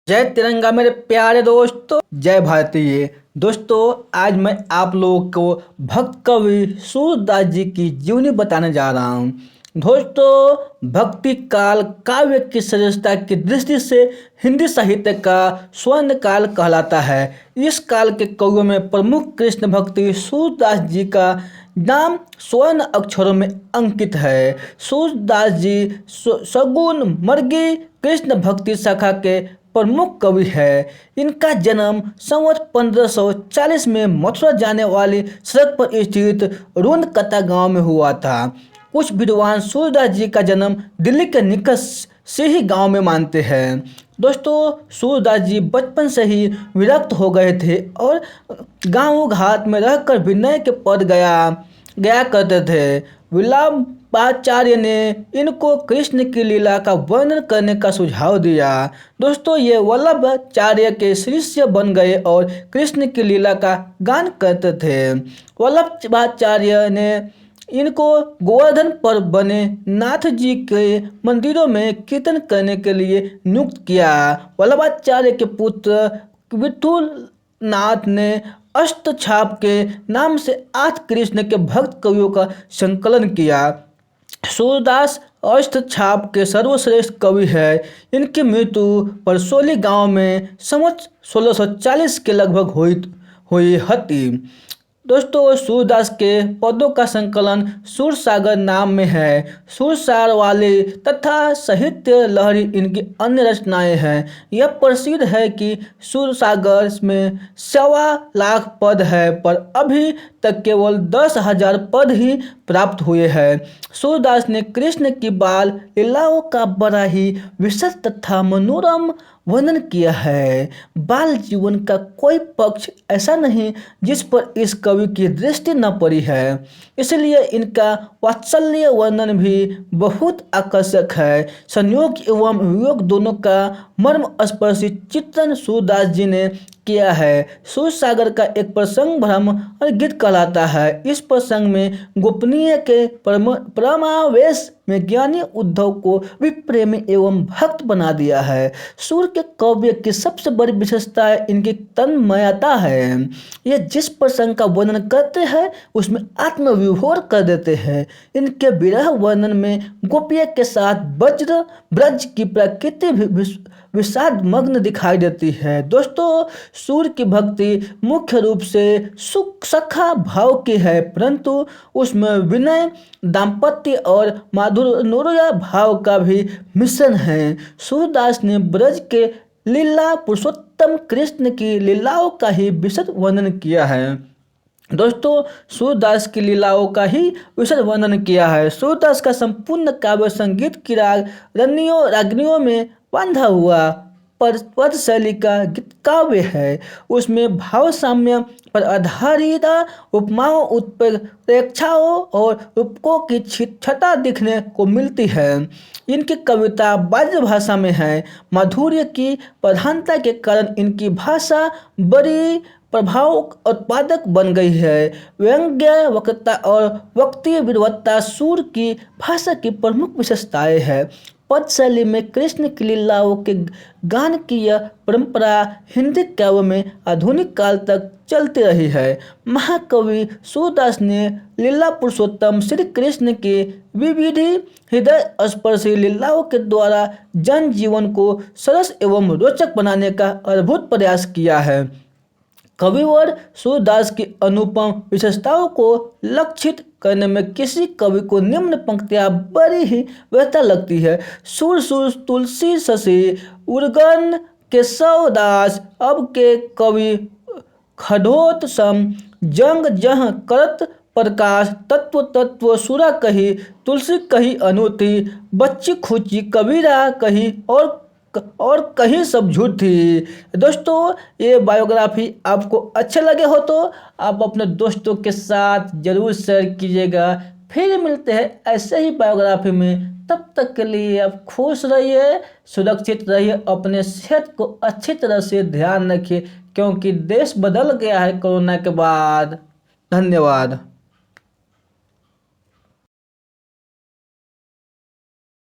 जय तिरंगा मेरे प्यारे दोस्तों, जय भारतीय दोस्तों। आज मैं आप लोगों को भक्त कवि सूरदास जी की जीवनी बताने जा रहा हूँ। दोस्तों, भक्ति काल काव्य की श्रेष्ठता की दृष्टि से हिंदी साहित्य का स्वर्ण काल कहलाता है। इस काल के कवियों में प्रमुख कृष्ण भक्ति सूरदास जी का नाम स्वर्ण अक्षरों में अंकित है। सूरदास जी सगुन मर्गी कृष्ण भक्ति शाखा के प्रमुख कवि है। इनका जन्म संवत 1540 में मथुरा जाने वाली सड़क पर स्थित रुंदकता गांव में हुआ था। कुछ विद्वान सूरदास जी का जन्म दिल्ली के निकट से ही गांव में मानते हैं। दोस्तों, सूरदास जी बचपन से ही विरक्त हो गए थे और गांव घाट में रहकर विनय के पद गया करते थे। विलापाचार्य ने इनको कृष्ण की लीला का वर्णन करने का सुझाव दिया। दोस्तों, ये वल्लभाचार्य के शिष्य बन गए और कृष्ण की लीला का गान करते थे। वल्लभाचार्य ने इनको गोवर्धन पर बने नाथ जी के मंदिरों में कीर्तन करने के लिए नियुक्त किया। वल्लभाचार्य के पुत्र विठुल नाथ ने अष्टछाप के नाम से 8 कृष्ण के भक्त कवियों का संकलन किया। सूरदास अष्टछाप के सर्वश्रेष्ठ कवि है। इनकी मृत्यु परसोली गांव में संवत 1640 के लगभग हुई हती। दोस्तों, सूरदास के पदों का संकलन सूरसागर नाम में है। सूरसार वाली तथा साहित्य लहरी इनकी अन्य रचनाएं हैं। यह प्रसिद्ध है कि सूरसागर में 1.25 लाख पद है, पर अभी तक केवल 10,000 पद ही प्राप्त हुए हैं। सूरदास ने कृष्ण की बाल लीलाओं का बड़ा ही विशद तथा मनोरम वर्णन किया है। बाल जीवन का कोई पक्ष ऐसा नहीं जिस पर इस कवि की दृष्टि न पड़ी है, इसलिए इनका वात्सल्य वर्णन भी बहुत आकर्षक है। संयोग एवं वियोग दोनों का मर्मस्पर्शी चित्रण सूरदास जी ने किया है। सूरसागर का एक प्रसंग भ्रम और गीत कहलाता है। इस प्रसंग में गोपनीय के परमावेश में ज्ञानी उद्धव को भी प्रेमी एवं भक्त बना दिया है। सूर के काव्य की सबसे बड़ी विशेषता इनकी तन्मयता है। ये जिस प्रसंग का वर्णन करते हैं उसमें आत्मविभोर कर देते हैं। इनके विरह वर्णन में गोपिया के साथ ब्रज की प्रकृति भी विषाद मग्न दिखाई देती है। दोस्तों, सूर की भक्ति मुख्य रूप से सुख सखा भाव की है, परंतु उसमें विनय, दाम्पत्य और माधुर्य भाव का भी मिश्रण है। सूरदास ने ब्रज के लीला पुरुषोत्तम कृष्ण की लीलाओं का ही विशद वर्णन किया है। दोस्तों, सूरदास की लीलाओं का ही विशद वर्णन किया है। सूरदास का संपूर्ण काव्य संगीत की रागनियों में बांधा हुआ पद शैली का गीत काव्य है। उसमें भाव साम्य पर आधारित उपमाओं, उत्प्रेक्षाओं और रूपकों की छटा दिखने को मिलती है। इनकी कविता ब्रज भाषा में है। माधुर्य की प्रधानता के कारण इनकी भाषा बड़ी प्रभाव उत्पादक बन गई है। व्यंग्य, वक्ता और वक्तीय विद्वत्ता सूर की भाषा की प्रमुख विशेषताएं हैं। पद शैली में कृष्ण की लीलाओं के गान की यह परंपरा हिंदी काव्य में आधुनिक काल तक चलती रही है। महाकवि सूरदास ने लीला पुरुषोत्तम श्री कृष्ण की विविध हृदय स्पर्शी लीलाओं के द्वारा जन जीवन को सरस एवं रोचक बनाने का अद्भुत प्रयास किया है। कविवर सूरदास की अनुपम विशेषताओं को लक्षित करने में किसी कवि को निम्न पंक्तियां बड़ी ही बेहतर लगती है। सुर सुर तुलसी शशि उर्गन केशव दास, अब के कवि खड़ोत सम जंग जह करत प्रकाश, तत्व तत्व सुरा कही तुलसी कही अनुति, बच्ची खुची कबीरा कही और कहीं सब झूठ थी। दोस्तों, ये बायोग्राफी आपको अच्छे लगे हो तो आप अपने दोस्तों के साथ जरूर शेयर कीजिएगा। फिर मिलते हैं ऐसे ही बायोग्राफी में। तब तक के लिए आप खुश रहिए, सुरक्षित रहिए, अपने सेहत को अच्छी तरह से ध्यान रखिए, क्योंकि देश बदल गया है कोरोना के बाद। धन्यवाद।